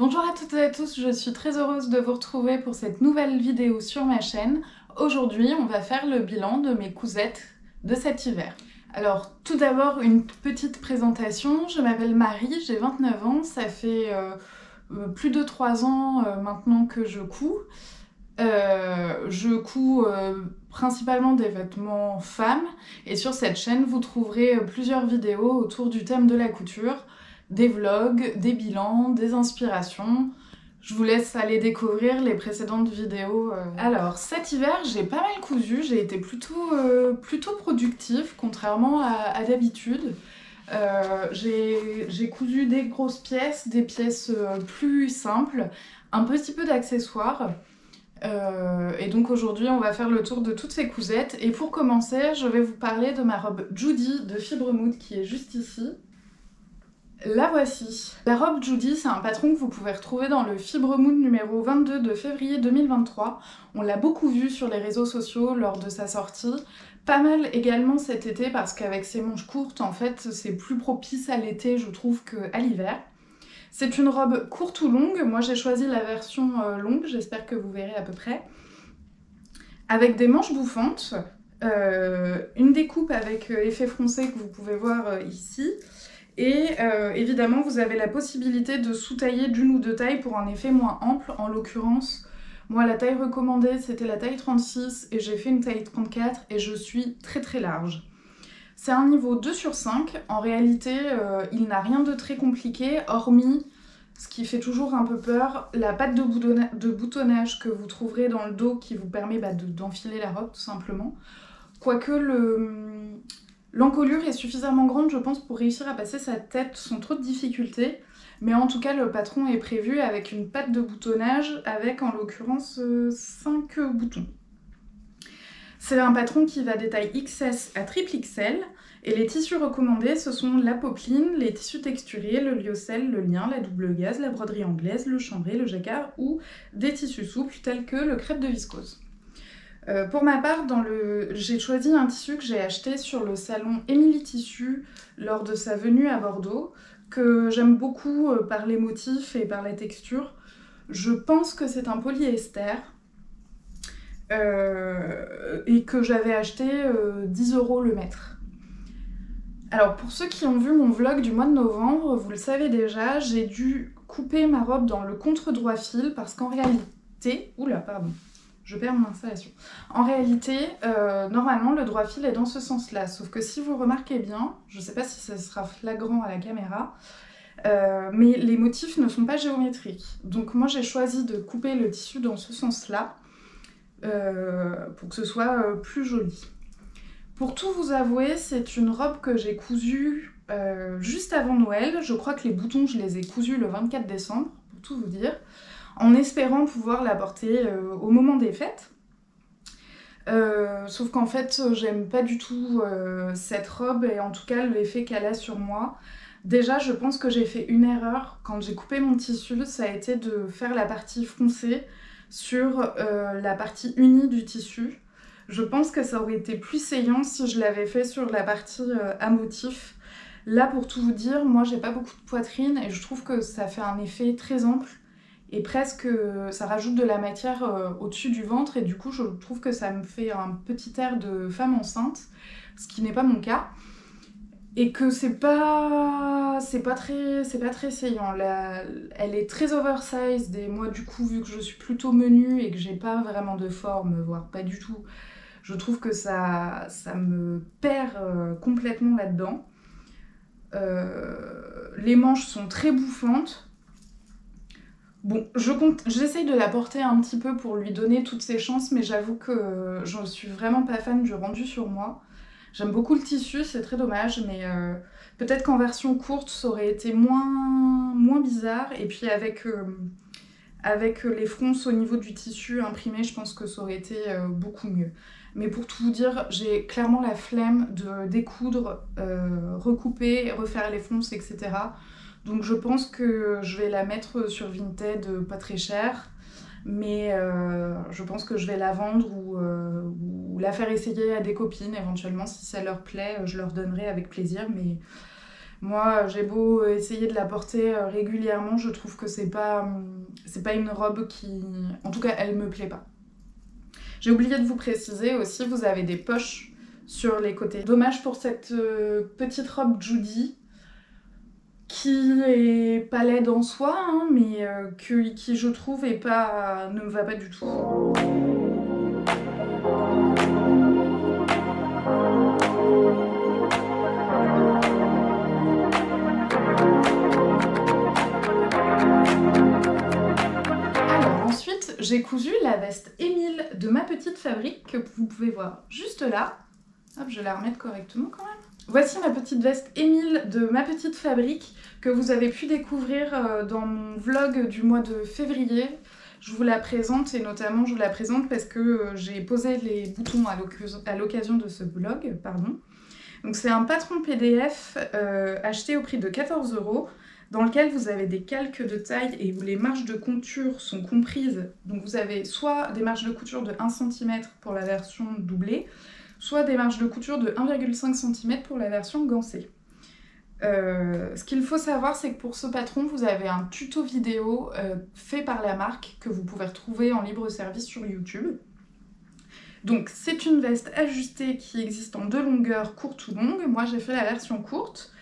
Bonjour à toutes et à tous, je suis très heureuse de vous retrouver pour cette nouvelle vidéo sur ma chaîne. Aujourd'hui, on va faire le bilan de mes cousettes de cet hiver. Alors, tout d'abord, une petite présentation. Je m'appelle Marie, j'ai 29 ans, ça fait plus de 3 ans maintenant que je couds. Je couds principalement des vêtements femmes et sur cette chaîne, vous trouverez plusieurs vidéos autour du thème de la couture, des vlogs, des bilans, des inspirations. Je vous laisse aller découvrir les précédentes vidéos. Alors, cet hiver, j'ai pas mal cousu, j'ai été plutôt productive, contrairement à d'habitude. J'ai cousu des grosses pièces, des pièces plus simples, un petit peu d'accessoires. Et donc aujourd'hui, on va faire le tour de toutes ces cousettes. Et pour commencer, je vais vous parler de ma robe Judy de Fibre Mood qui est juste ici. La voici. La robe Judy, c'est un patron que vous pouvez retrouver dans le Fibre Mood numéro 22 de février 2023. On l'a beaucoup vu sur les réseaux sociaux lors de sa sortie. Pas mal également cet été parce qu'avec ses manches courtes, en fait, c'est plus propice à l'été, je trouve, qu'à l'hiver. C'est une robe courte ou longue. Moi, j'ai choisi la version longue, j'espère que vous verrez à peu près. Avec des manches bouffantes, une découpe avec effet froncé que vous pouvez voir ici. Et évidemment, vous avez la possibilité de sous-tailler d'une ou deux tailles pour un effet moins ample. En l'occurrence, moi, la taille recommandée, c'était la taille 36 et j'ai fait une taille 34 et je suis très très large. C'est un niveau 2 sur 5. En réalité, il n'a rien de très compliqué, hormis ce qui fait toujours un peu peur, la patte de boutonnage que vous trouverez dans le dos qui vous permet d'enfiler la robe, tout simplement. Quoique l'encolure est suffisamment grande, je pense, pour réussir à passer sa tête sans trop de difficultés. Mais en tout cas, le patron est prévu avec une patte de boutonnage, avec en l'occurrence 5 boutons. C'est un patron qui va des tailles XS à triple XL. Et les tissus recommandés, ce sont la popeline, les tissus texturés, le lyocell, le lin, la double gaze, la broderie anglaise, le chambré, le jacquard ou des tissus souples tels que le crêpe de viscose. Pour ma part, j'ai choisi un tissu que j'ai acheté sur le salon Émilie Tissu lors de sa venue à Bordeaux, que j'aime beaucoup par les motifs et par la texture. Je pense que c'est un polyester et que j'avais acheté 10 € le mètre. Alors pour ceux qui ont vu mon vlog du mois de novembre, vous le savez déjà, j'ai dû couper ma robe dans le contre-droit fil parce qu'en réalité... Oula, pardon, je perds mon installation. En réalité, normalement le droit fil est dans ce sens-là, sauf que si vous remarquez bien, je ne sais pas si ça sera flagrant à la caméra, mais les motifs ne sont pas géométriques. Donc moi j'ai choisi de couper le tissu dans ce sens-là pour que ce soit plus joli. Pour tout vous avouer, c'est une robe que j'ai cousue juste avant Noël. Je crois que les boutons, je les ai cousus le 24 décembre, pour tout vous dire, en espérant pouvoir la porter au moment des fêtes. Sauf qu'en fait, j'aime pas du tout cette robe et en tout cas l'effet qu'elle a sur moi. Déjà, je pense que j'ai fait une erreur quand j'ai coupé mon tissu, ça a été de faire la partie foncée sur la partie unie du tissu. Je pense que ça aurait été plus saillant si je l'avais fait sur la partie à motif. Là, pour tout vous dire, moi j'ai pas beaucoup de poitrine et je trouve que ça fait un effet très ample et presque ça rajoute de la matière au-dessus du ventre et du coup je trouve que ça me fait un petit air de femme enceinte, ce qui n'est pas mon cas. Et que c'est pas très saillant. Elle est très oversized et moi du coup vu que je suis plutôt menue et que j'ai pas vraiment de forme, voire pas du tout, je trouve que ça me perd complètement là-dedans. Les manches sont très bouffantes. Bon, j'essaye de la porter un petit peu pour lui donner toutes ses chances, mais j'avoue que je suis vraiment pas fan du rendu sur moi. J'aime beaucoup le tissu, c'est très dommage, mais peut-être qu'en version courte, ça aurait été moins bizarre. Et puis avec les fronces au niveau du tissu imprimé, je pense que ça aurait été beaucoup mieux. Mais pour tout vous dire, j'ai clairement la flemme de découdre, recouper, refaire les fronces, etc. Donc je pense que je vais la mettre sur Vinted, pas très cher. Mais je pense que je vais la vendre ou la faire essayer à des copines éventuellement. Si ça leur plaît, je leur donnerai avec plaisir. Moi, j'ai beau essayer de la porter régulièrement, je trouve que c'est pas une robe qui... En tout cas, elle me plaît pas. J'ai oublié de vous préciser aussi, vous avez des poches sur les côtés. Dommage pour cette petite robe Judy, qui est pas laide en soi, hein, mais qui je trouve ne me va pas du tout. Alors ensuite, j'ai cousu la veste Émile de Ma Petite Fabrique, que vous pouvez voir juste là. Hop, je vais la remettre correctement quand même. Voici ma petite veste Émile de Ma Petite Fabrique que vous avez pu découvrir dans mon vlog du mois de février. Je vous la présente et notamment je vous la présente parce que j'ai posé les boutons à l'occasion de ce vlog. Donc c'est un patron PDF acheté au prix de 14 € dans lequel vous avez des calques de taille et où les marges de couture sont comprises. Donc vous avez soit des marges de couture de 1 cm pour la version doublée, soit des marges de couture de 1,5 cm pour la version gancée. Ce qu'il faut savoir, c'est que pour ce patron, vous avez un tuto vidéo fait par la marque que vous pouvez retrouver en libre service sur YouTube. Donc c'est une veste ajustée qui existe en 2 longueurs, courte ou longue. Moi j'ai fait la version courte.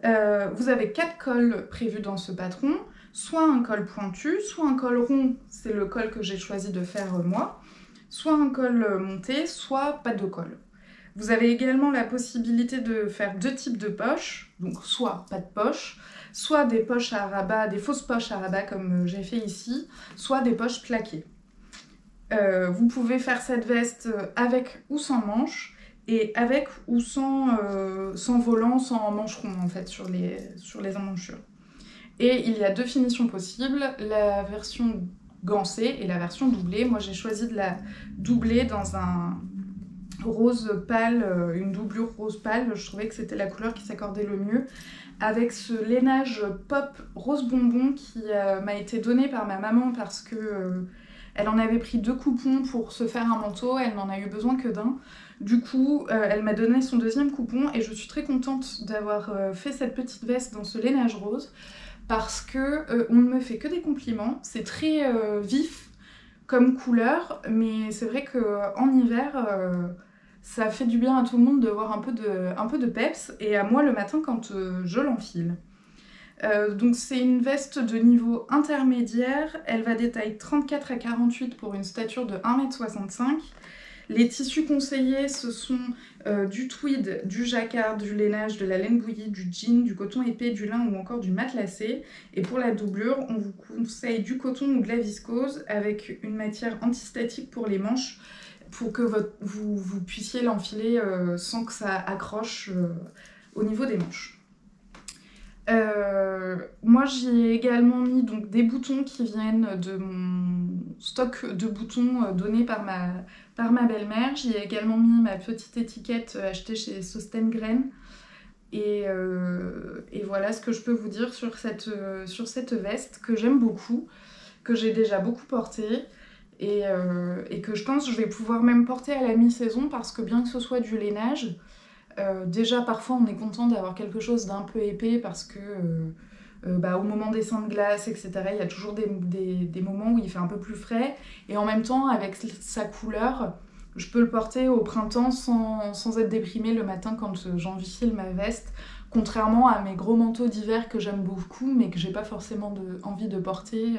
Vous avez 4 cols prévus dans ce patron, soit un col pointu, soit un col rond, c'est le col que j'ai choisi de faire moi, soit un col monté, soit pas de col. Vous avez également la possibilité de faire 2 types de poches, donc soit pas de poche, soit des poches à rabat, des fausses poches à rabat comme j'ai fait ici, soit des poches plaquées. Vous pouvez faire cette veste avec ou sans manches, et avec ou sans volant, sans mancheron en fait sur les emmanchures. Et il y a 2 finitions possibles, la version gancée et la version doublée. Moi j'ai choisi de la doubler dans un rose pâle, une doublure rose pâle, je trouvais que c'était la couleur qui s'accordait le mieux, avec ce lainage pop rose bonbon qui m'a été donné par ma maman parce que elle en avait pris 2 coupons pour se faire un manteau, elle n'en a eu besoin que d'un. Du coup, elle m'a donné son 2e coupon et je suis très contente d'avoir fait cette petite veste dans ce lainage rose parce que on ne me fait que des compliments, c'est très vif comme couleur, mais c'est vrai qu'en hiver, ça fait du bien à tout le monde de voir un peu de peps, et à moi le matin quand je l'enfile. Donc c'est une veste de niveau intermédiaire, elle va des tailles 34 à 48 pour une stature de 1,65 m. Les tissus conseillés, ce sont du tweed, du jacquard, du lainage, de la laine bouillie, du jean, du coton épais, du lin ou encore du matelassé. Et pour la doublure, on vous conseille du coton ou de la viscose avec une matière antistatique pour les manches pour que vous puissiez l'enfiler sans que ça accroche au niveau des manches. Moi j'y ai également mis donc, des boutons qui viennent de mon stock de boutons donné par ma belle-mère. J'y ai également mis ma petite étiquette achetée chez Sostengren. Et voilà ce que je peux vous dire sur cette veste que j'aime beaucoup, que j'ai déjà beaucoup portée et que je pense que je vais pouvoir même porter à la mi-saison parce que bien que ce soit du lainage, déjà parfois on est content d'avoir quelque chose d'un peu épais parce que au moment des seins de glace, etc., il y a toujours des moments où il fait un peu plus frais et en même temps avec sa couleur, je peux le porter au printemps sans être déprimée le matin quand j'enfile ma veste, contrairement à mes gros manteaux d'hiver que j'aime beaucoup mais que j'ai pas forcément envie de porter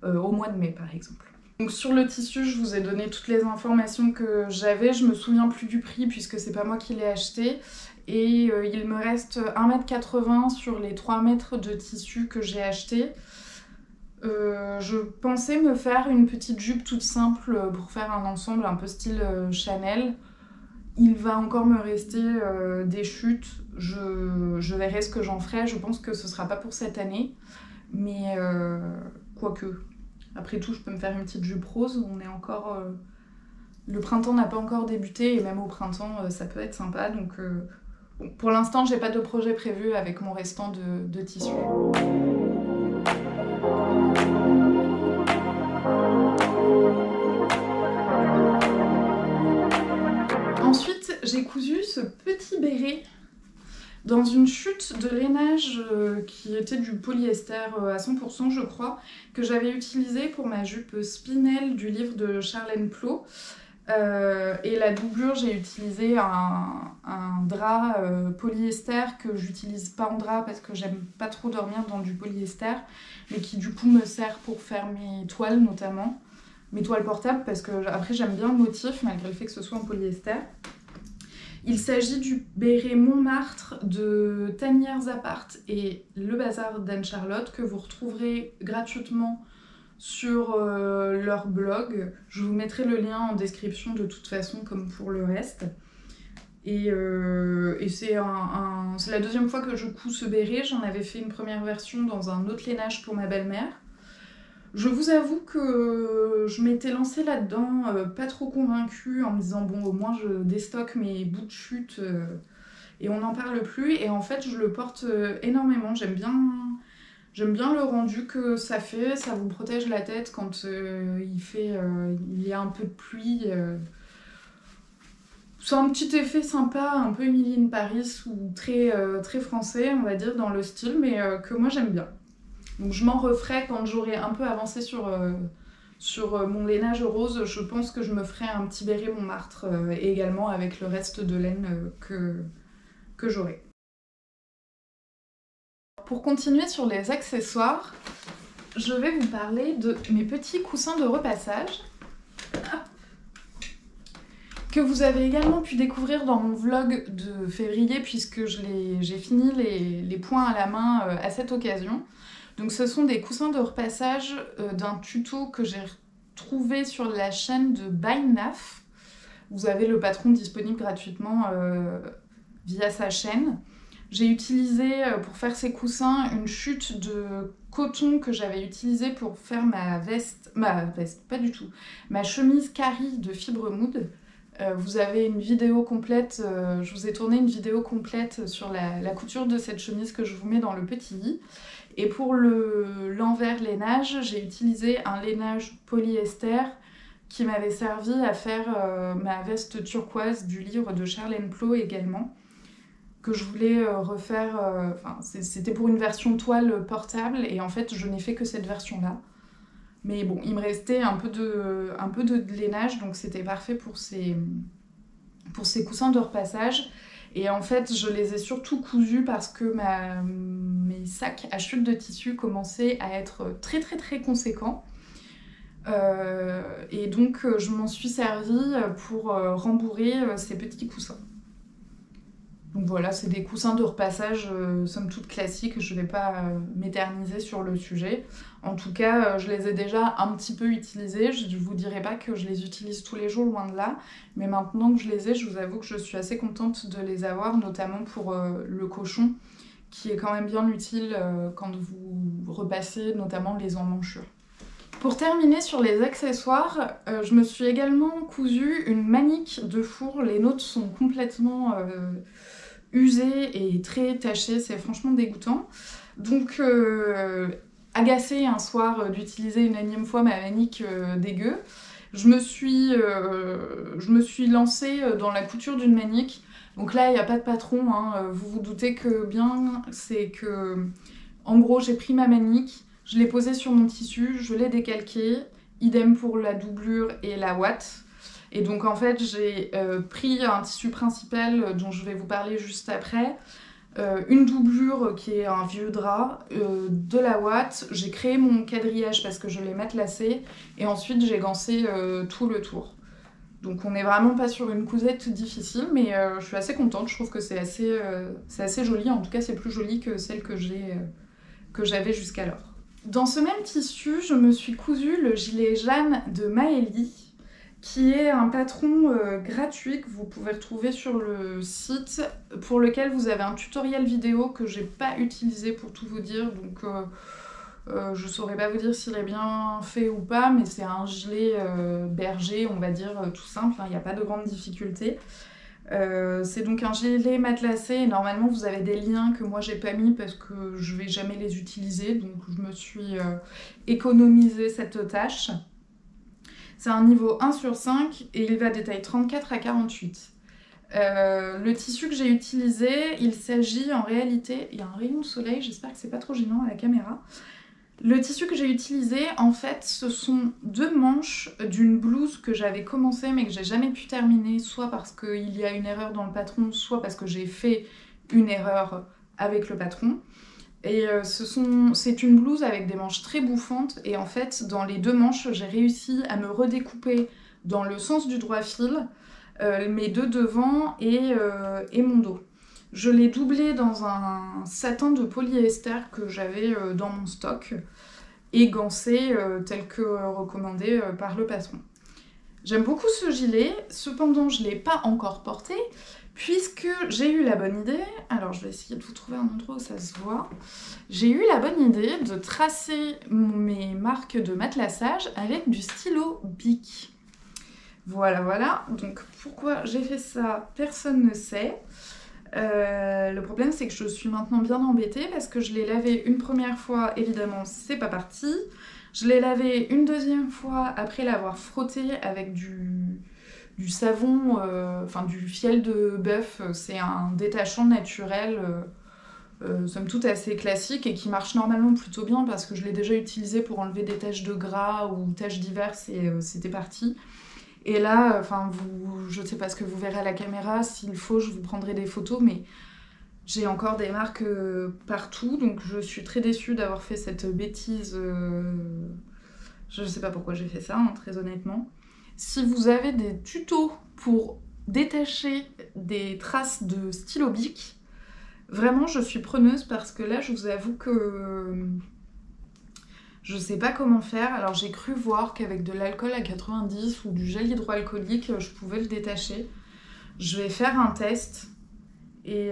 au mois de mai par exemple. Donc sur le tissu, je vous ai donné toutes les informations que j'avais, je me souviens plus du prix puisque c'est pas moi qui l'ai acheté. Et il me reste 1,80 m sur les 3 mètres de tissu que j'ai acheté. Je pensais me faire une petite jupe toute simple pour faire un ensemble un peu style Chanel. Il va encore me rester des chutes, je verrai ce que j'en ferai, je pense que ce sera pas pour cette année. Mais quoique... Après tout, je peux me faire une petite jupe rose, on est encore... Le printemps n'a pas encore débuté et même au printemps, ça peut être sympa. Donc bon, pour l'instant, j'ai pas de projet prévu avec mon restant de tissu. Ensuite, j'ai cousu ce petit béret dans une chute de lainage qui était du polyester à 100% je crois, que j'avais utilisé pour ma jupe Spinel du livre de Charlène Plot. Et la doublure, j'ai utilisé un drap polyester que j'utilise pas en drap parce que j'aime pas trop dormir dans du polyester, mais qui du coup me sert pour faire mes toiles notamment, mes toiles portables, parce que après j'aime bien le motif malgré le fait que ce soit en polyester. Il s'agit du béret Montmartre de Tanières Apart et Le Bazar d'Anne-Charlotte que vous retrouverez gratuitement sur leur blog. Je vous mettrai le lien en description de toute façon comme pour le reste. Et c'est la deuxième fois que je couds ce béret. J'en avais fait une première version dans un autre lainage pour ma belle-mère. Je vous avoue que je m'étais lancée là-dedans, pas trop convaincue, en me disant bon au moins je déstocke mes bouts de chute et on n'en parle plus. Et en fait je le porte énormément, j'aime bien le rendu que ça fait, ça vous protège la tête quand il y a un peu de pluie. C'est un petit effet sympa, un peu Emily in Paris ou très, très français on va dire dans le style, mais que moi j'aime bien. Donc je m'en referai quand j'aurai un peu avancé sur mon lainage rose. Je pense que je me ferai un petit béret Montmartre et également avec le reste de laine que j'aurai. Pour continuer sur les accessoires, je vais vous parler de mes petits coussins de repassage que vous avez également pu découvrir dans mon vlog de février puisque j'ai fini les points à la main à cette occasion. Donc ce sont des coussins de repassage d'un tuto que j'ai trouvé sur la chaîne de By Naf. Vous avez le patron disponible gratuitement via sa chaîne. J'ai utilisé pour faire ces coussins une chute de coton que j'avais utilisée pour faire ma chemise Carrie de Fibre Mood. Vous avez une vidéo complète, je vous ai tourné une vidéo complète sur la couture de cette chemise que je vous mets dans le petit i. Et pour l'envers lainage, j'ai utilisé un lainage polyester qui m'avait servi à faire ma veste turquoise du livre de Charlène Plot également, que je voulais refaire, c'était pour une version toile portable et en fait je n'ai fait que cette version-là. Mais bon, il me restait un peu de lainage, donc c'était parfait pour ces coussins de repassage. Et en fait, je les ai surtout cousus parce que mes sacs à chute de tissu commençaient à être très très très conséquents. Et donc, je m'en suis servie pour rembourrer ces petits coussins. Donc voilà, c'est des coussins de repassage somme toute classiques, je ne vais pas m'éterniser sur le sujet. En tout cas, je les ai déjà un petit peu utilisés, je ne vous dirai pas que je les utilise tous les jours, loin de là, mais maintenant que je les ai, je vous avoue que je suis assez contente de les avoir, notamment pour le cochon, qui est quand même bien utile quand vous repassez notamment les emmanchures. Pour terminer sur les accessoires, je me suis également cousu une manique de four. Les nôtres sont complètement usées et très tachées, c'est franchement dégoûtant. Donc agacée un soir d'utiliser une énième fois ma manique dégueu, je me suis lancée dans la couture d'une manique. Donc là, il n'y a pas de patron, hein. Vous vous doutez que bien, c'est que en gros j'ai pris ma manique, je l'ai posée sur mon tissu, je l'ai décalquée, idem pour la doublure et la ouate. Et donc en fait j'ai pris un tissu principal dont je vais vous parler juste après, une doublure qui est un vieux drap, de la ouate, j'ai créé mon quadrillage parce que je l'ai matelassé et ensuite j'ai gancé tout le tour. Donc on n'est vraiment pas sur une cousette difficile, mais je suis assez contente, je trouve que c'est assez joli, en tout cas c'est plus joli que celle que j'avais jusqu'alors. Dans ce même tissu, je me suis cousu le gilet Jeanne de Maëlie, qui est un patron gratuit que vous pouvez retrouver sur le site, pour lequel vous avez un tutoriel vidéo que j'ai pas utilisé pour tout vous dire, donc je saurais pas vous dire s'il est bien fait ou pas, mais c'est un gilet berger, on va dire tout simple, il n'y a pas de grande difficulté. C'est donc un gilet matelassé et normalement vous avez des liens que moi j'ai pas mis parce que je vais jamais les utiliser, donc je me suis économisé cette tâche. C'est un niveau 1/5 et il va des tailles 34 à 48. Le tissu que j'ai utilisé, il s'agit en réalité... Il y a un rayon de soleil, j'espère que c'est pas trop gênant à la caméra. Le tissu que j'ai utilisé, en fait, ce sont 2 manches d'une blouse que j'avais commencé mais que j'ai jamais pu terminer, soit parce qu'il y a une erreur dans le patron, soit parce que j'ai fait une erreur avec le patron. Et c'est une blouse avec des manches très bouffantes, et en fait, dans les 2 manches, j'ai réussi à me redécouper dans le sens du droit fil, mes 2 devants et mon dos. Je l'ai doublé dans un satin de polyester que j'avais dans mon stock, et gancé tel que recommandé par le patron. J'aime beaucoup ce gilet, cependant je ne l'ai pas encore porté, puisque j'ai eu la bonne idée, alors je vais essayer de vous trouver un endroit où ça se voit, j'ai eu la bonne idée de tracer mes marques de matelassage avec du stylo Bic. Voilà, donc pourquoi j'ai fait ça, personne ne sait. Le problème c'est que je suis maintenant bien embêtée parce que je l'ai lavé une première fois, évidemment c'est pas parti. Je l'ai lavé une deuxième fois après l'avoir frotté avec du savon, enfin du fiel de bœuf. C'est un détachant naturel, somme toute assez classique et qui marche normalement plutôt bien parce que je l'ai déjà utilisé pour enlever des taches de gras ou taches diverses et c'était parti. Et là, enfin, je ne sais pas ce que vous verrez à la caméra, s'il faut, je vous prendrai des photos, mais j'ai encore des marques partout, donc je suis très déçue d'avoir fait cette bêtise. Je ne sais pas pourquoi j'ai fait ça, hein, très honnêtement. Si vous avez des tutos pour détacher des traces de stylo Bic, vraiment, je suis preneuse parce que là, je vous avoue que... je sais pas comment faire, alors j'ai cru voir qu'avec de l'alcool à 90 ou du gel hydroalcoolique, je pouvais le détacher. Je vais faire un test et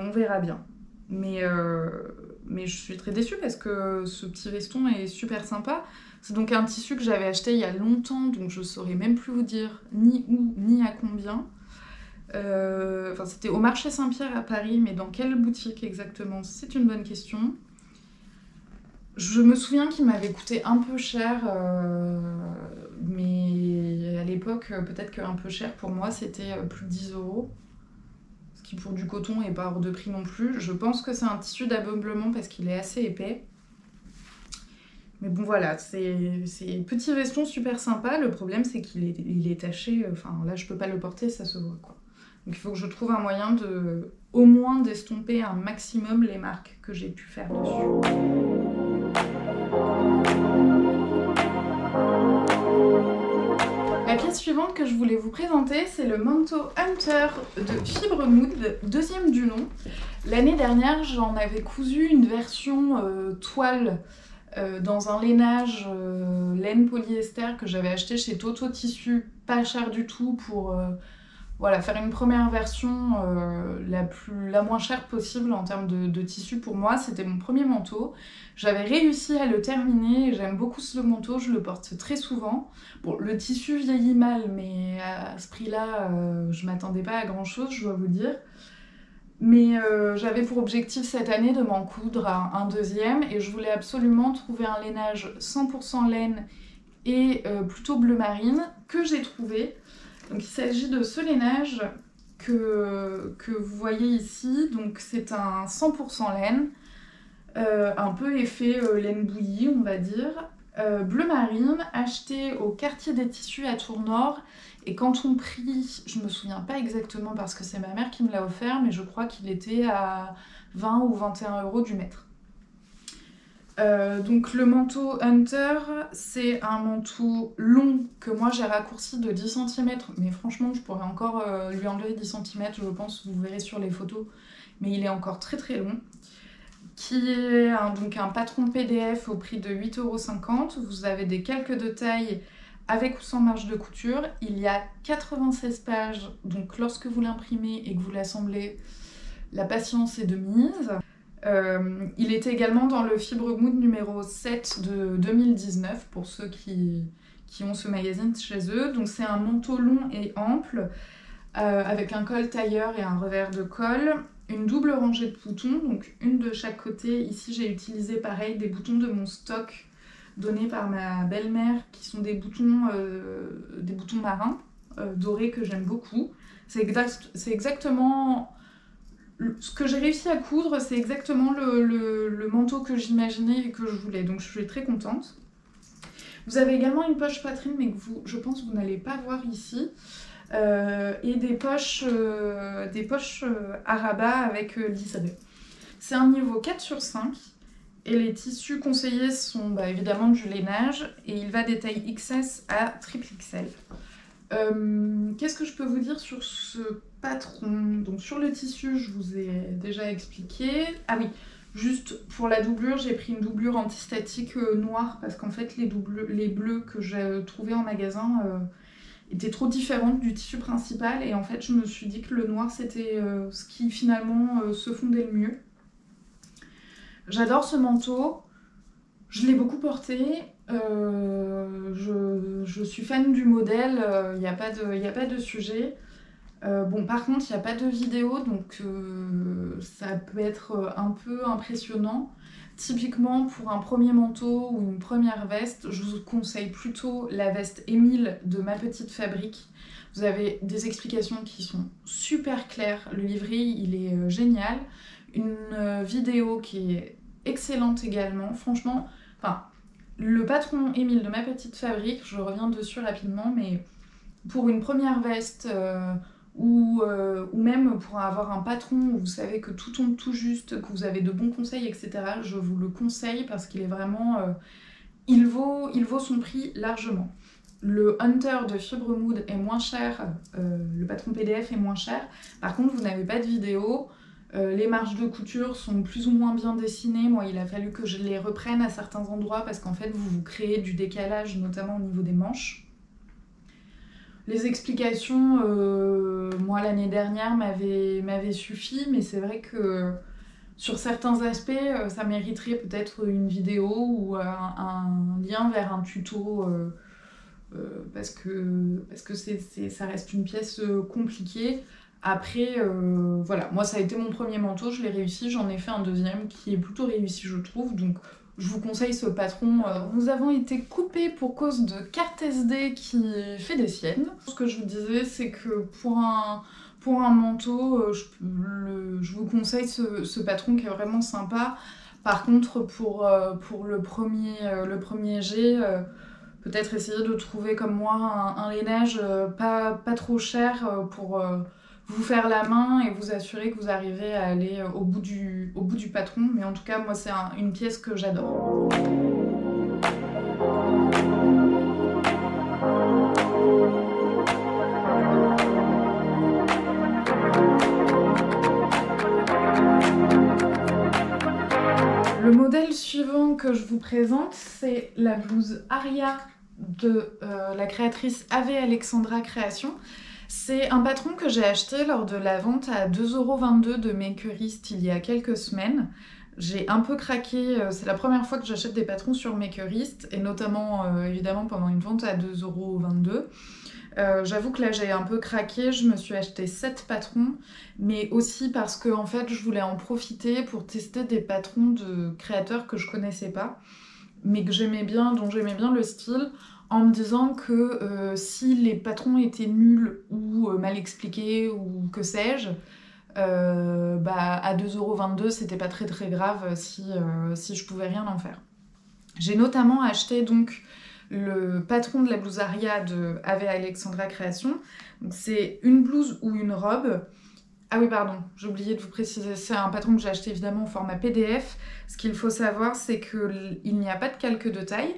on verra bien. Mais je suis très déçue parce que ce petit veston est super sympa. C'est donc un tissu que j'avais acheté il y a longtemps, donc je saurais même plus vous dire ni où, ni à combien. Enfin, c'était au marché Saint-Pierre à Paris, mais dans quelle boutique exactement? C'est une bonne question. Je me souviens qu'il m'avait coûté un peu cher, mais à l'époque, peut-être qu'un peu cher pour moi, c'était plus de 10 €. Ce qui pour du coton est pas hors de prix non plus. Je pense que c'est un tissu d'ameublement parce qu'il est assez épais. Mais bon voilà, c'est petit veston super sympa. Le problème c'est qu'il est taché, enfin là je peux pas le porter, ça se voit quoi. Donc il faut que je trouve un moyen de au moins d'estomper un maximum les marques que j'ai pu faire dessus. La pièce suivante que je voulais vous présenter, c'est le manteau Hunter de Fibre Mood, deuxième du nom. L'année dernière, j'en avais cousu une version toile dans un lainage laine polyester que j'avais acheté chez Toto Tissu, pas cher du tout, pour voilà, faire une première version la moins chère possible en termes de tissu pour moi. C'était mon premier manteau. J'avais réussi à le terminer, j'aime beaucoup ce manteau, je le porte très souvent. Bon, le tissu vieillit mal, mais à ce prix-là, je m'attendais pas à grand-chose, je dois vous dire. Mais j'avais pour objectif cette année de m'en coudre un deuxième, et je voulais absolument trouver un lainage 100% laine et plutôt bleu marine, que j'ai trouvé. Donc il s'agit de ce lainage que vous voyez ici. Donc c'est un 100% laine, un peu effet laine bouillie on va dire, bleu marine, acheté au quartier des tissus à Tournord. Et quand on prix, je me souviens pas exactement parce que c'est ma mère qui me l'a offert, mais je crois qu'il était à 20 ou 21 € du mètre. Donc le manteau Hunter, c'est un manteau long que moi j'ai raccourci de 10 cm, mais franchement je pourrais encore lui enlever 10 cm, je pense, vous verrez sur les photos, mais il est encore très très long, qui est donc un patron PDF au prix de 8,50 €. Vous avez des calques de taille avec ou sans marge de couture. Il y a 96 pages, donc lorsque vous l'imprimez et que vous l'assemblez, la patience est de mise. Il était également dans le Fibre Mood numéro 7 de 2019, pour ceux qui ont ce magazine chez eux. Donc c'est un manteau long et ample, avec un col tailleur et un revers de col, une double rangée de boutons, donc une de chaque côté. Ici j'ai utilisé pareil des boutons de mon stock donnés par ma belle-mère, qui sont des boutons marins dorés que j'aime beaucoup. C'est exactement... Ce que j'ai réussi à coudre, c'est exactement le manteau que j'imaginais et que je voulais, donc je suis très contente. Vous avez également une poche poitrine, mais que je pense que vous n'allez pas voir ici, et des poches à rabat avec liseré. C'est un niveau 4/5, et les tissus conseillés sont évidemment du lainage, et il va des tailles XS à triple XL. Qu'est-ce que je peux vous dire sur ce patron? Donc sur le tissu, je vous ai déjà expliqué. Ah oui, juste pour la doublure, j'ai pris une doublure antistatique noire parce qu'en fait les bleus que j'ai trouvés en magasin étaient trop différentes du tissu principal, et en fait je me suis dit que le noir c'était ce qui finalement se fondait le mieux. J'adore ce manteau, je l'ai beaucoup porté. Je suis fan du modèle, il n'y a pas de sujet. Bon, par contre, il n'y a pas de vidéo, donc ça peut être un peu impressionnant. Typiquement, pour un premier manteau ou une première veste, je vous conseille plutôt la veste Émile de Ma Petite Fabrique. Vous avez des explications qui sont super claires, le livret il est génial, une vidéo qui est excellente également, franchement, enfin... Le patron Émile de Ma Petite Fabrique, je reviens dessus rapidement, mais pour une première veste ou même pour avoir un patron où vous savez que tout tombe tout juste, que vous avez de bons conseils, etc., je vous le conseille parce qu'il est vraiment... il vaut son prix largement. Le Hunter de Fibre Mood est moins cher, le patron PDF est moins cher, par contre vous n'avez pas de vidéo. Les marges de couture sont plus ou moins bien dessinées. Moi, il a fallu que je les reprenne à certains endroits parce qu'en fait, vous créez du décalage, notamment au niveau des manches. Les explications, moi, l'année dernière, m'avaient suffi, mais c'est vrai que sur certains aspects, ça mériterait peut-être une vidéo ou un lien vers un tuto parce que ça reste une pièce compliquée. Après, voilà, moi ça a été mon premier manteau, je l'ai réussi, j'en ai fait un deuxième qui est plutôt réussi je trouve, donc je vous conseille ce patron. Nous avons été coupés pour cause de carte SD qui fait des siennes. Ce que je vous disais, c'est que pour un manteau, je vous conseille ce patron qui est vraiment sympa. Par contre, pour le premier jet, peut-être essayer de trouver comme moi un lainage pas trop cher pour... vous faire la main et vous assurer que vous arrivez à aller au bout du patron. Mais en tout cas, moi, c'est une pièce que j'adore. Le modèle suivant que je vous présente, c'est la blouse Aria de la créatrice Ave Alexandra Création. C'est un patron que j'ai acheté lors de la vente à 2,22 € de Makerist il y a quelques semaines. J'ai un peu craqué, c'est la première fois que j'achète des patrons sur Makerist, et notamment évidemment pendant une vente à 2,22 €. J'avoue que là j'ai un peu craqué, je me suis acheté 7 patrons, mais aussi parce que en fait je voulais en profiter pour tester des patrons de créateurs que je connaissais pas, mais que j'aimais bien, dont j'aimais bien le style, en me disant que si les patrons étaient nuls ou mal expliqués ou que sais-je, à 2,22 € c'était pas très grave si je pouvais rien en faire. J'ai notamment acheté donc le patron de la blouse Aria de Ave Alexandra Création. C'est une blouse ou une robe. Ah oui, pardon, j'ai oublié de vous préciser, c'est un patron que j'ai acheté évidemment au format PDF. Ce qu'il faut savoir, c'est qu'il n'y a pas de calque de taille.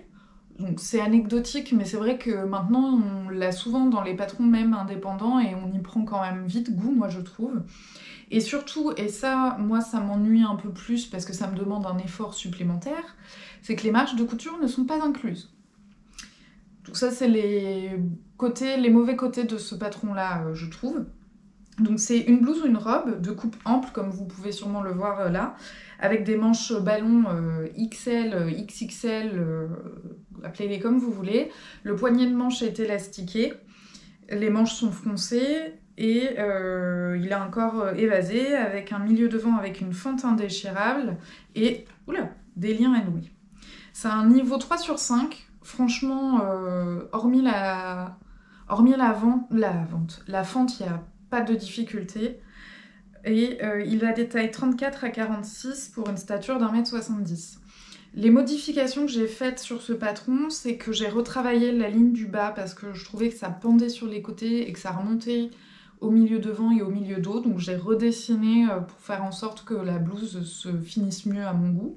Donc c'est anecdotique, mais c'est vrai que maintenant on l'a souvent dans les patrons même indépendants et on y prend quand même vite goût, moi je trouve. Et surtout, et ça, moi ça m'ennuie un peu plus parce que ça me demande un effort supplémentaire, c'est que les marges de couture ne sont pas incluses. Donc ça c'est les mauvais côtés de ce patron-là, je trouve. Donc c'est une blouse ou une robe de coupe ample, comme vous pouvez sûrement le voir là, avec des manches ballon XL, XXL, appelez-les comme vous voulez. Le poignet de manche est élastiqué, les manches sont froncées et il est encore évasé avec un milieu devant avec une fente indéchirable et des liens inouïs. C'est un niveau 3/5, franchement, hormis la fente, il n'y a pas de difficulté. Et il a des tailles 34 à 46 pour une stature d'1m70. Les modifications que j'ai faites sur ce patron, c'est que j'ai retravaillé la ligne du bas parce que je trouvais que ça pendait sur les côtés et que ça remontait au milieu devant et au milieu dos. Donc j'ai redessiné pour faire en sorte que la blouse se finisse mieux à mon goût.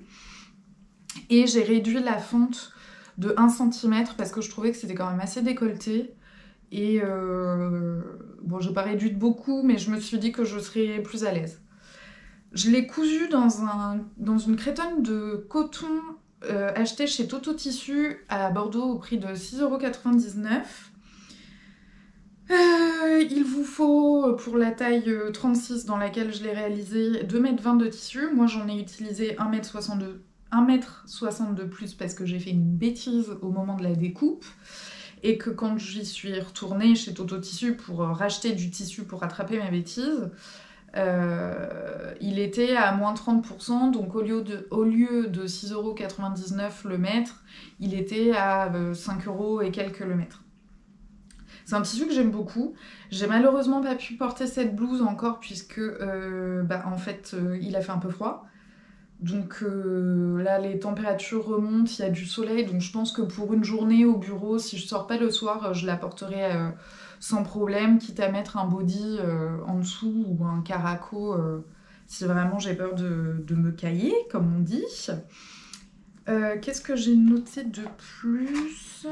Et j'ai réduit la fente de 1 cm parce que je trouvais que c'était quand même assez décolleté. Et bon, j'ai pas réduit de beaucoup, mais je me suis dit que je serais plus à l'aise. Je l'ai cousu dans une crétonne de coton achetée chez Toto Tissu à Bordeaux au prix de 6,99 €. Il vous faut, pour la taille 36 dans laquelle je l'ai réalisé, 2,20 m de tissu. Moi, j'en ai utilisé 1,62 m plus parce que j'ai fait une bêtise au moment de la découpe. Et que quand j'y suis retournée chez Toto Tissu pour racheter du tissu pour rattraper ma bêtise, il était à moins 30%, donc au lieu de 6,99 € le mètre, il était à 5 € et quelques le mètre. C'est un tissu que j'aime beaucoup. J'ai malheureusement pas pu porter cette blouse encore puisque en fait il a fait un peu froid. Donc là, les températures remontent, il y a du soleil, donc je pense que pour une journée au bureau, si je sors pas le soir, je la porterai sans problème, quitte à mettre un body en dessous ou un caraco si vraiment j'ai peur de me cailler, comme on dit. Qu'est-ce que j'ai noté de plus ?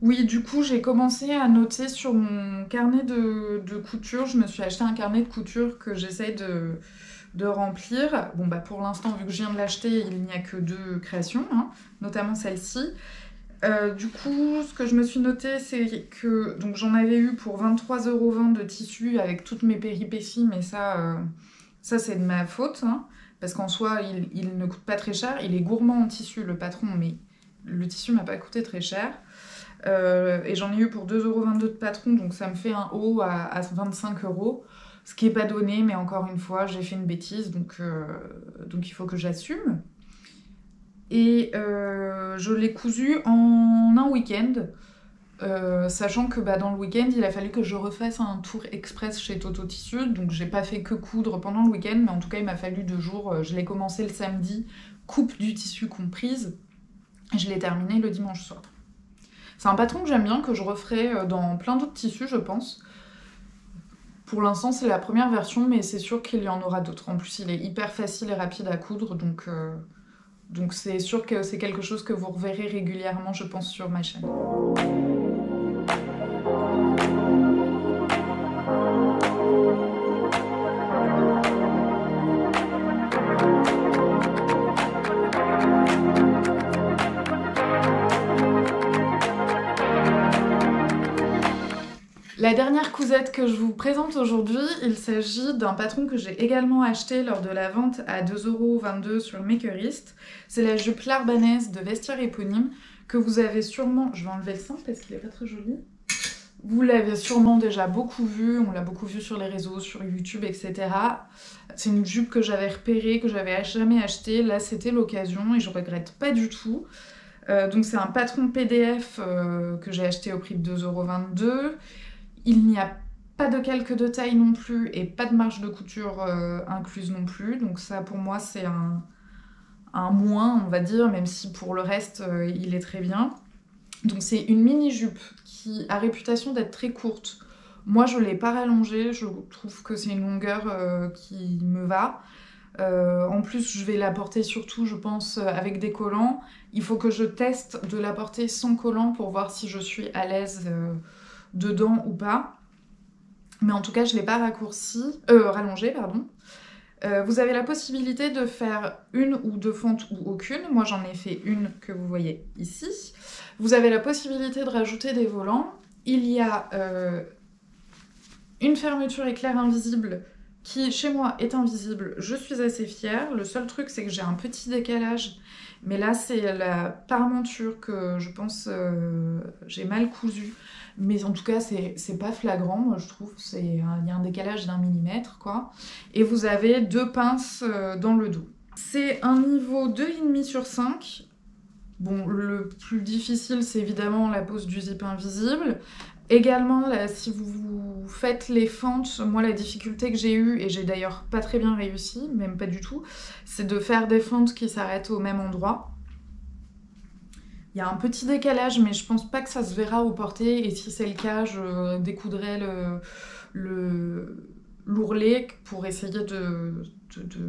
Oui, du coup, j'ai commencé à noter sur mon carnet de couture. Je me suis acheté un carnet de couture que j'essaye de remplir. Bon, bah pour l'instant, vu que je viens de l'acheter, il n'y a que 2 créations, hein, notamment celle-ci. Du coup, ce que je me suis noté, c'est que donc j'en avais eu pour 23,20 € de tissu avec toutes mes péripéties, mais ça c'est de ma faute, hein, parce qu'en soi, il ne coûte pas très cher. Il est gourmand en tissu, le patron, mais le tissu m'a pas coûté très cher. Et j'en ai eu pour 2,22 € de patron, donc ça me fait un haut à 25 €, ce qui est pas donné, mais encore une fois, j'ai fait une bêtise, donc il faut que j'assume. Et je l'ai cousu en un week-end, sachant que dans le week-end, il a fallu que je refasse un tour express chez Toto Tissu, donc j'ai pas fait que coudre pendant le week-end, mais en tout cas, il m'a fallu 2 jours. Je l'ai commencé le samedi, coupe du tissu comprise, et je l'ai terminé le dimanche soir. C'est un patron que j'aime bien, que je referai dans plein d'autres tissus, je pense. Pour l'instant, c'est la première version, mais c'est sûr qu'il y en aura d'autres. En plus, il est hyper facile et rapide à coudre, donc c'est sûr que c'est quelque chose que vous reverrez régulièrement, je pense, sur ma chaîne. La dernière cousette que je vous présente aujourd'hui, il s'agit d'un patron que j'ai également acheté lors de la vente à 2,22 € sur Makerist. C'est la jupe L'Arbanaise de Vestiaire Éponyme que vous avez sûrement... Je vais enlever le sein parce qu'il est pas très joli. Vous l'avez sûrement déjà beaucoup vu, on l'a beaucoup vu sur les réseaux, sur YouTube, etc. C'est une jupe que j'avais repérée, que j'avais jamais achetée. Là, c'était l'occasion et je regrette pas du tout. Donc c'est un patron PDF que j'ai acheté au prix de 2,22 €. Il n'y a pas de calque de taille non plus et pas de marge de couture incluse non plus. Donc ça, pour moi, c'est un moins, on va dire, même si pour le reste, il est très bien. Donc c'est une mini-jupe qui a réputation d'être très courte. Moi, je ne l'ai pas rallongée. Je trouve que c'est une longueur qui me va. En plus, je vais la porter surtout, je pense, avec des collants. Il faut que je teste de la porter sans collants pour voir si je suis à l'aise dedans ou pas, mais en tout cas je l'ai pas rallongé, pardon. Vous avez la possibilité de faire une ou 2 fentes ou aucune. Moi j'en ai fait une que vous voyez ici. Vous avez la possibilité de rajouter des volants. Il y a une fermeture éclair invisible qui chez moi est invisible. Je suis assez fière. Le seul truc c'est que j'ai un petit décalage, mais là c'est la parementure que je pense j'ai mal cousu. Mais en tout cas, c'est pas flagrant, moi je trouve. Il y a un décalage d'1 millimètre, quoi. Et vous avez 2 pinces dans le dos. C'est un niveau 2,5 sur 5. Bon, le plus difficile, c'est évidemment la pose du zip invisible. Également, là, si vous faites les fentes, moi la difficulté que j'ai eue, et j'ai d'ailleurs pas très bien réussi, même pas du tout, c'est de faire des fentes qui s'arrêtent au même endroit. Il y a un petit décalage, mais je pense pas que ça se verra au porté, et si c'est le cas, je découdrai l'ourlet pour essayer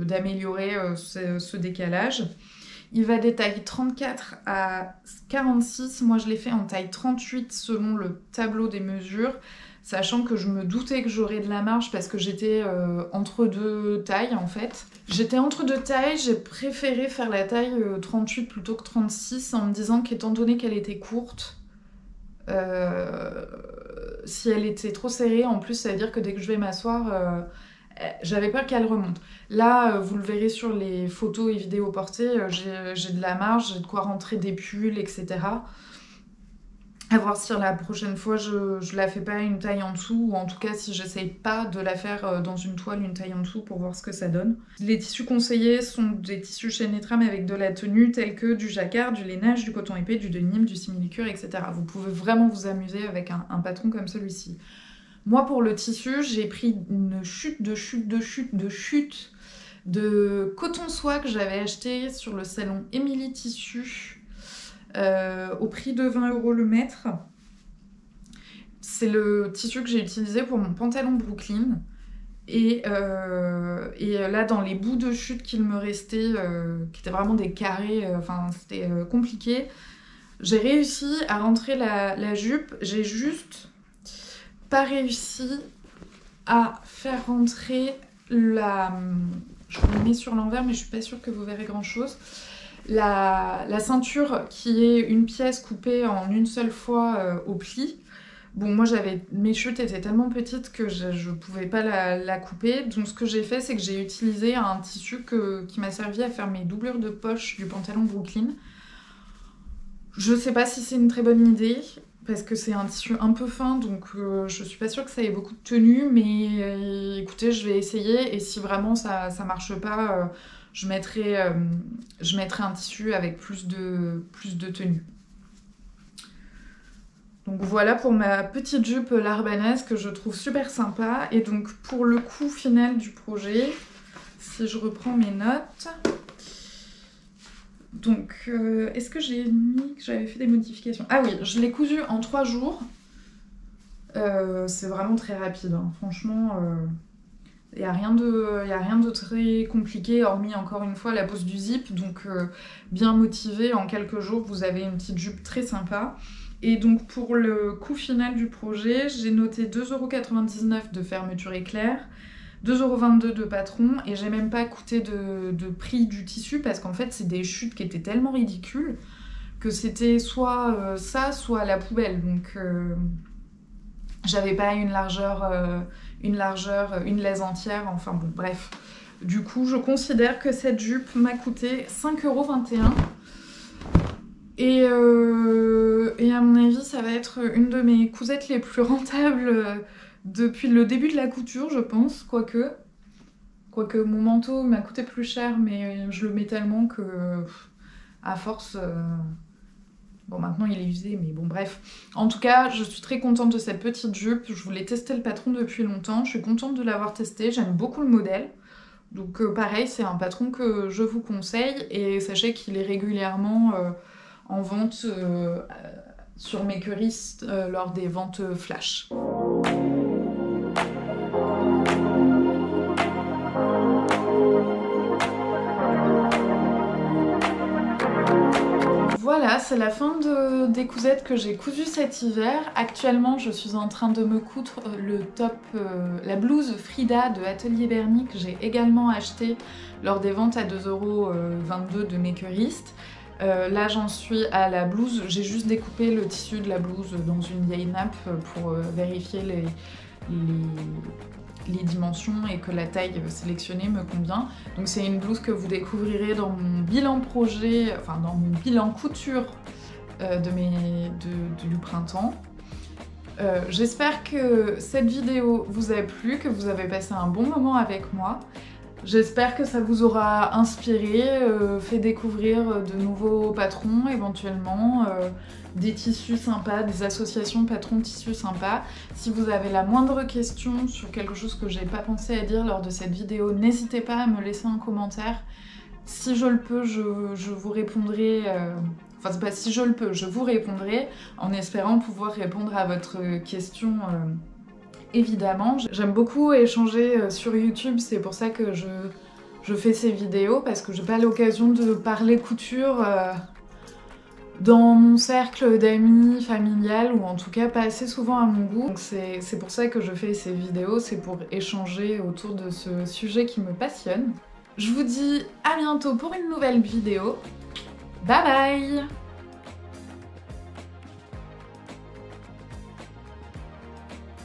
d'améliorer ce décalage. Il va des tailles 34 à 46, moi je l'ai fait en taille 38 selon le tableau des mesures, sachant que je me doutais que j'aurais de la marge parce que j'étais entre deux tailles en fait. J'étais entre deux tailles, j'ai préféré faire la taille 38 plutôt que 36 en me disant qu'étant donné qu'elle était courte, si elle était trop serrée, en plus ça veut dire que dès que je vais m'asseoir, j'avais peur qu'elle remonte. Là, vous le verrez sur les photos et vidéos portées, j'ai de la marge, j'ai de quoi rentrer des pulls, etc. À voir si la prochaine fois je la fais pas une taille en dessous, ou en tout cas si j'essaye pas de la faire dans une toile une taille en dessous pour voir ce que ça donne. Les tissus conseillés sont des tissus chez Netram avec de la tenue tels que du jacquard, du lainage, du coton épais, du denim, du simili-cuir, etc. Vous pouvez vraiment vous amuser avec un patron comme celui-ci. Moi, pour le tissu, j'ai pris une chute de coton soie que j'avais acheté sur le salon Emily Tissu au prix de 20 € le mètre. C'est le tissu que j'ai utilisé pour mon pantalon Brooklyn. Et là, dans les bouts de chute qu'il me restait, qui étaient vraiment des carrés, c'était compliqué, j'ai réussi à rentrer la jupe. J'ai juste pas réussi à faire rentrer la... Je vous le mets sur l'envers, mais je suis pas sûre que vous verrez grand chose. La ceinture qui est une pièce coupée en une seule fois au pli. Bon, moi mes chutes étaient tellement petites que je pouvais pas la couper. Donc ce que j'ai fait, c'est que j'ai utilisé un tissu qui m'a servi à faire mes doublures de poche du pantalon Brooklyn. Je sais pas si c'est une très bonne idée, parce que c'est un tissu un peu fin, donc je suis pas sûre que ça ait beaucoup de tenue, mais écoutez, je vais essayer, et si vraiment ça marche pas, je mettrai un tissu avec plus de tenue. Donc voilà pour ma petite jupe Larbanaise que je trouve super sympa. Et donc pour le coût final du projet, si je reprends mes notes... Donc, est-ce que j'ai mis que j'avais fait des modifications? Ah oui, je l'ai cousu en 3 jours. C'est vraiment très rapide, hein. Franchement, il n'y a rien de très compliqué, hormis encore une fois la pose du zip. Donc, bien motivé, en quelques jours, vous avez une petite jupe très sympa. Et donc, pour le coût final du projet, j'ai noté 2,99 € de fermeture éclair, 2,22 € de patron, et j'ai même pas coûté de prix du tissu parce qu'en fait c'est des chutes qui étaient tellement ridicules que c'était soit ça, soit la poubelle. Donc j'avais pas une laise entière, enfin bon, bref. Du coup, je considère que cette jupe m'a coûté 5,21 €. Et à mon avis, ça va être une de mes cousettes les plus rentables depuis le début de la couture, je pense, quoique mon manteau m'a coûté plus cher, mais je le mets tellement que, à force... Bon, maintenant il est usé, mais bon, bref. En tout cas, je suis très contente de cette petite jupe. Je voulais tester le patron depuis longtemps. Je suis contente de l'avoir testé. J'aime beaucoup le modèle. Donc pareil, c'est un patron que je vous conseille. Et sachez qu'il est régulièrement en vente sur Makerist lors des ventes flash. Voilà, c'est la fin des cousettes que j'ai cousues cet hiver. Actuellement, je suis en train de me coudre le top, la blouse Frida de Atelier Bernie que j'ai également acheté lors des ventes à 2,22 € de Makerist. Là, j'en suis à la blouse. J'ai juste découpé le tissu de la blouse dans une vieille nappe pour vérifier les dimensions et que la taille sélectionnée me convient. Donc c'est une blouse que vous découvrirez dans mon bilan projet, enfin dans mon bilan couture du printemps. J'espère que cette vidéo vous a plu, que vous avez passé un bon moment avec moi. J'espère que ça vous aura inspiré, fait découvrir de nouveaux patrons éventuellement, des tissus sympas, des associations patrons de tissus sympas. Si vous avez la moindre question sur quelque chose que j'ai pas pensé à dire lors de cette vidéo, n'hésitez pas à me laisser un commentaire. Si je le peux, je vous répondrai... Enfin, c'est pas si je le peux, je vous répondrai en espérant pouvoir répondre à votre question évidemment. J'aime beaucoup échanger sur YouTube, c'est pour ça que je fais ces vidéos, parce que j'ai pas l'occasion de parler couture dans mon cercle d'amis familial, ou en tout cas pas assez souvent à mon goût. Donc c'est pour ça que je fais ces vidéos, c'est pour échanger autour de ce sujet qui me passionne. Je vous dis à bientôt pour une nouvelle vidéo. Bye bye!